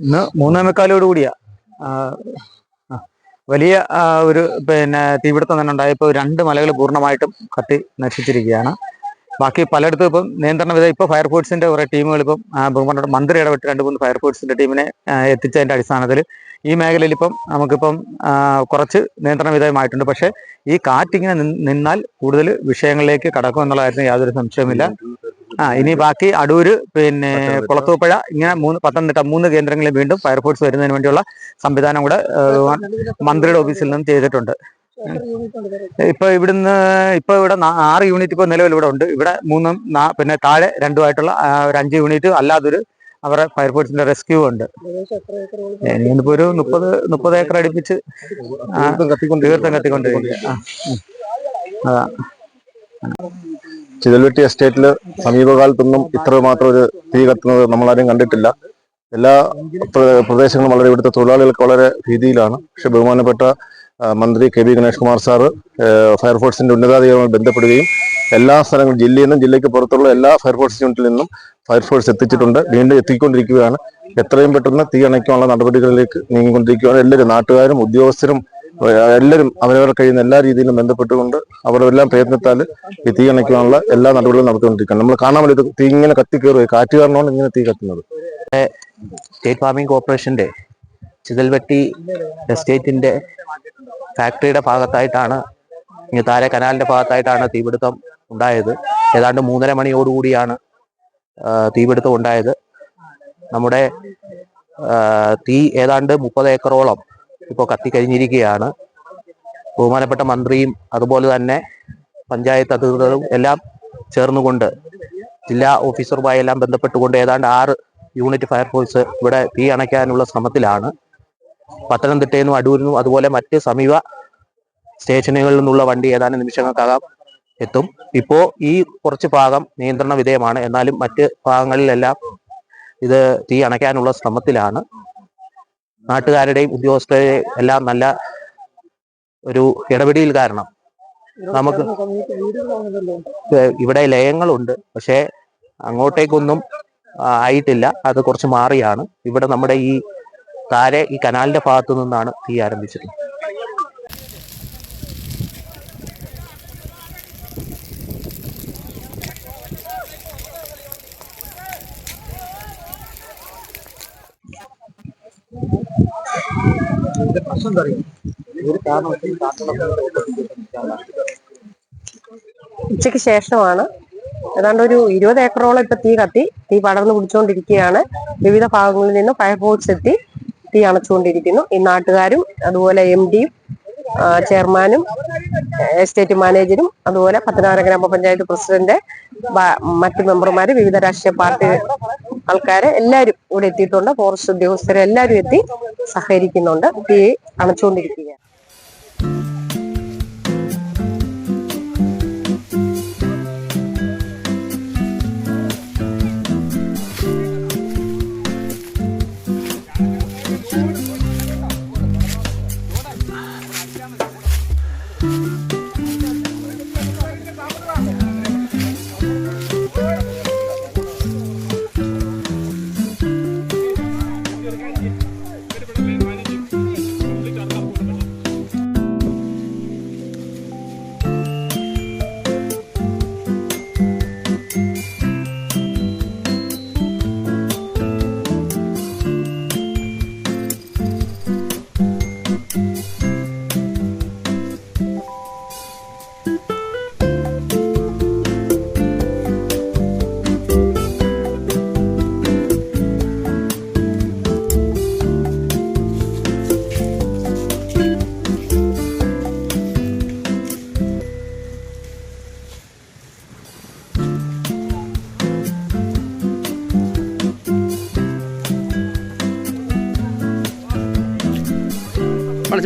ഇന്ന് 3:45 കൂടിയാ വലിയ ഒരു തീപിടുത്തം തന്നെ ഉണ്ടായപ്പോൾ 2 മലകൾ പൂർണ്ണമായിട്ടും കത്തി നശിച്ചിരിക്കുകയാണ്. ബാക്കി പലയിടത്തും ഇപ്പം നിയന്ത്രണ വിധം ഇപ്പോൾ ഫയർഫോഴ്സിന്റെ കുറെ ടീമുകൾ ഇപ്പം ബഹുമാനപ്പെട്ട മന്ത്രി ഇടപെട്ട് 2-3 ഫയർഫോഴ്സിന്റെ ടീമിനെ എത്തിച്ചതിന്റെ അടിസ്ഥാനത്തിൽ ഈ മേഖലയിൽ ഇപ്പം നമുക്കിപ്പം കുറച്ച് നിയന്ത്രണ വിധേയമായിട്ടുണ്ട്. പക്ഷേ ഈ കാറ്റിങ്ങനെ നിന്നാൽ കൂടുതൽ വിഷയങ്ങളിലേക്ക് കടക്കും എന്നുള്ള കാര്യത്തിന് യാതൊരു സംശയവുമില്ല. ഇനി ബാക്കി അടൂര് കുളത്തൂപ്പുഴ ഇങ്ങനെ പത്തനംതിട്ട 3 കേന്ദ്രങ്ങളിൽ വീണ്ടും ഫയർഫോഴ്സ് വരുന്നതിന് വേണ്ടിയുള്ള സംവിധാനം കൂടെ മന്ത്രിയുടെ ഓഫീസിൽ നിന്നും ചെയ്തിട്ടുണ്ട്. ഇവിടെ 6 യൂണിറ്റ് ഇപ്പോൾ നിലവിൽ ഇവിടെ ഉണ്ട്. ഇവിടെ 3 താഴെ 2 ഒരു 5 യൂണിറ്റ് അല്ലാതൊരു അവരുടെ ഫയർഫോഴ്സിന്റെ റെസ്ക്യൂ ഉണ്ട്. ഇനിയിപ്പോ ഒരു 30 ഏക്കർ അടുപ്പിച്ച് തീർത്ഥം കത്തിക്കൊണ്ടിരിക്കുക. അതാ ചിതൽവെട്ടി എസ്റ്റേറ്റില് സമീപകാലത്തൊന്നും ഇത്ര മാത്രം ഒരു തീ കത്തുന്നത് നമ്മളാരും കണ്ടിട്ടില്ല. എല്ലാ പ്രദേശങ്ങളും വളരെ ഇവിടുത്തെ തൊഴിലാളികൾക്ക് വളരെ ഭീതിയിലാണ്. പക്ഷെ ബഹുമാനപ്പെട്ട മന്ത്രി കെ.ബി. ഗണേഷ് കുമാർ സാറ് ഫയർഫോഴ്സിന്റെ ഉന്നതാധികാരികളുമായി ബന്ധപ്പെടുകയും എല്ലാ സ്ഥലങ്ങളും ജില്ലയിൽ നിന്നും ജില്ലയ്ക്ക് പുറത്തുള്ള എല്ലാ ഫയർഫോഴ്സ് യൂണിറ്റിൽ നിന്നും ഫയർഫോഴ്സ് എത്തിച്ചിട്ടുണ്ട്. വീണ്ടും എത്തിക്കൊണ്ടിരിക്കുകയാണ്. എത്രയും പെട്ടെന്ന് തീ അണയ്ക്കാനുള്ള നടപടികളിലേക്ക് നീങ്ങിക്കൊണ്ടിരിക്കുകയാണ്. എല്ലാവരും നാട്ടുകാരും ഉദ്യോഗസ്ഥരും എല്ലാവരും അവരവർ കഴിയുന്ന എല്ലാ രീതിയിലും ബന്ധപ്പെട്ടുകൊണ്ട് അവരെല്ലാം പ്രയത്നത്താൽ ഈ തീ അണയ്ക്കാനുള്ള എല്ലാ നടപടികളും നടത്തിക്കൊണ്ടിരിക്കുകയാണ്. നമ്മൾ കാണാൻ വേണ്ടി തീ ഇങ്ങനെ കത്തിക്കയറുക, കാറ്റ് കാരണമാണ് ഇങ്ങനെ തീ കത്തുന്നത്. സ്റ്റേറ്റ് ഫാമിംഗ് കോർപ്പറേഷന്റെ ചിതൽവെട്ടി എസ്റ്റേറ്റിന്റെ ഫാക്ടറിയുടെ ഭാഗത്തായിട്ടാണ്, താരെ കനാലിന്റെ ഭാഗത്തായിട്ടാണ് തീപിടുത്തം ഉണ്ടായത്. ഏതാണ്ട് 3:30 മണിയോടുകൂടിയാണ് തീപിടുത്തം ഉണ്ടായത്. നമ്മുടെ തീ ഏതാണ്ട് 30 ഏക്കറോളം ഇപ്പോൾ കത്തിക്കഴിഞ്ഞിരിക്കുകയാണ്. ബഹുമാനപ്പെട്ട മന്ത്രിയും അതുപോലെ തന്നെ പഞ്ചായത്ത് അധികൃതരും എല്ലാം ചേർന്നുകൊണ്ട് ജില്ലാ ഓഫീസറുമായി എല്ലാം ബന്ധപ്പെട്ടുകൊണ്ട് ഏതാണ്ട് 6 യൂണിറ്റ് ഫയർഫോഴ്സ് ഇവിടെ തീ അണയ്ക്കാനുള്ള ശ്രമത്തിലാണ്. പത്തനംതിട്ടയിൽ നിന്നും അടൂരിൽ നിന്നും അതുപോലെ മറ്റ് സമീപ സ്റ്റേഷനുകളിൽ നിന്നുള്ള വണ്ടി ഏതാനും നിമിഷങ്ങൾക്കകം എത്തും. ഇപ്പോൾ ഈ കുറച്ച് ഭാഗം നിയന്ത്രണ വിധേയമാണ്. എന്നാലും മറ്റ് ഭാഗങ്ങളിലെല്ലാം ഇത് തീ അണയ്ക്കാനുള്ള ശ്രമത്തിലാണ്. നാട്ടുകാരുടെയും ഉദ്യോഗസ്ഥരുടെയും എല്ലാം നല്ല ഒരു ഇടപെടൽ കാരണം നമുക്ക് ഇവിടെ ലയങ്ങളുണ്ട്, പക്ഷേ അങ്ങോട്ടേക്കൊന്നും ആയിട്ടില്ല. അത് കുറച്ച് മാറിയാണ്. ഇവിടെ നമ്മുടെ ഈ താരെ ഈ കനാലിന്റെ ഭാഗത്തു നിന്നാണ് തീ ആരംഭിച്ചത്. ഉച്ചയ്ക്ക് ശേഷമാണ്. ഏതാണ്ട് ഒരു 20 ഏക്കറോളം ഇപ്പൊ തീ പടർന്നു പിടിച്ചുകൊണ്ടിരിക്കുകയാണ്. വിവിധ ഭാഗങ്ങളിൽ നിന്ന് ഫയർഫോഴ്സ് എത്തി തീ അണച്ചുകൊണ്ടിരിക്കുന്നു. ഈ നാട്ടുകാരും അതുപോലെ MD-യും ചെയർമാനും എസ്റ്റേറ്റ് മാനേജരും അതുപോലെ പത്തനാപുരം ഗ്രാമപഞ്ചായത്ത് പ്രസിഡന്റ്, മറ്റു മെമ്പർമാര്, വിവിധ രാഷ്ട്രീയ പാർട്ടി ആൾക്കാര് എല്ലാവരും ഇവിടെ എത്തിയിട്ടുണ്ട്. ഫോറസ്റ്റ് ഉദ്യോഗസ്ഥരെ എല്ലാവരും എത്തി സഹകരിക്കുന്നുണ്ട്. തീ അണച്ചുകൊണ്ടിരിക്കുകയാണ്.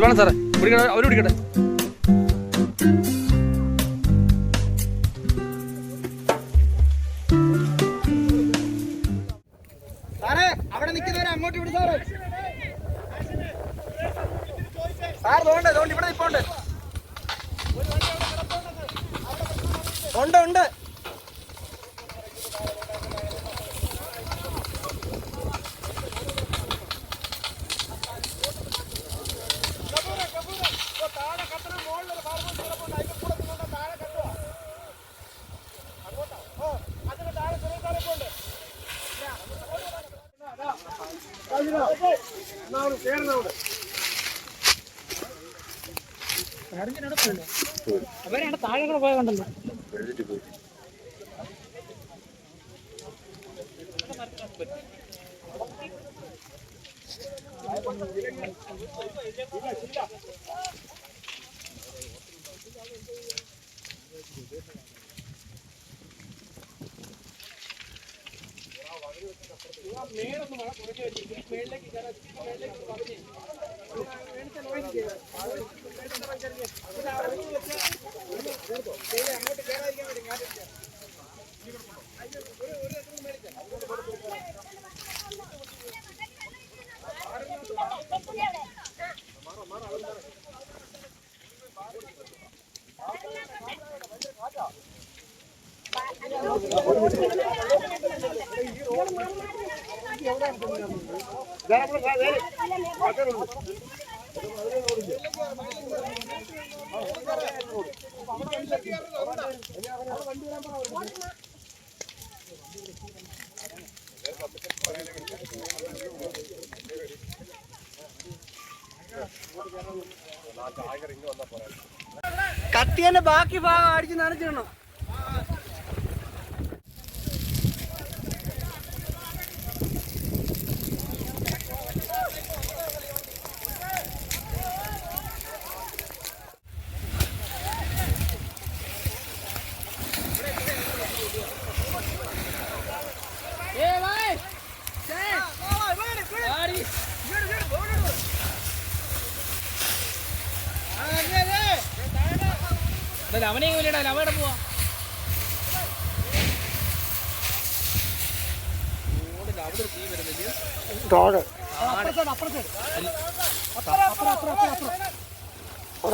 വേണം സാറേ, പിടിക്കട്ടെ, അവര് പിടിക്കട്ടെ. സാറേ അവിടെ നിൽക്കുന്നവരെ അങ്ങോട്ട് വിടും സാറേ. സാർ തോണ്ട് ഇവിടെ നിൽപ്പുണ്ട്. ഉണ്ട് അവരാണ് താഴെ കൂടെ പോയ കണ്ടല്ലോ. കത്തിയന്റെ ബാക്കി ഭാഗം അടിച്ച് നനച്ചിടണം. അവനെ അവടെ പോവാ.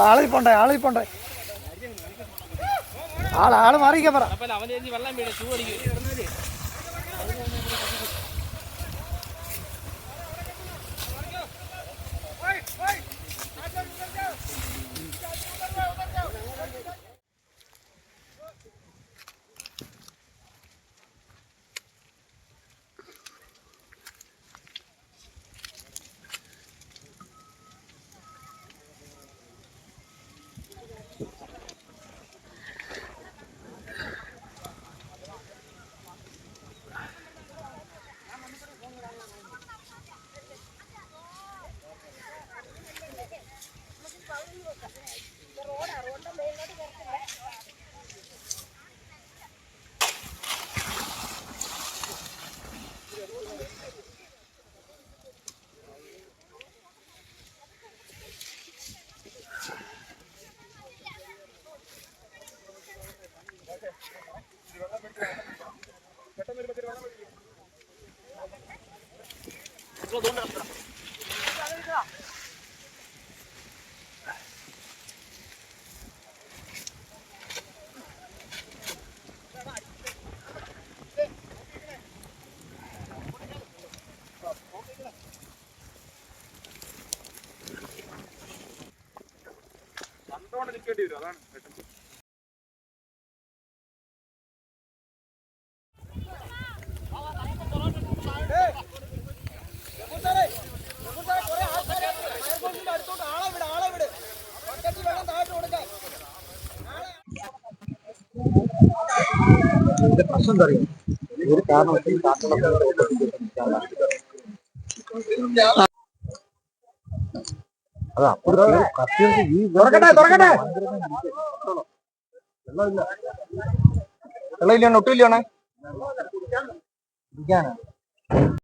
ആളിപ്പോണ്ടേ ആള് മാറിക്കാൻ പറ. അവൻ വെള്ളം വീട് ഷൂ അടിക്കും. നിൽക്കേണ്ടി വരും. അതാണ് പ്രശ്നം എന്താ അറിയാം, ഒരു കാരണവശാലും വെള്ളമില്ല ഒട്ടുമില്ലാണ്.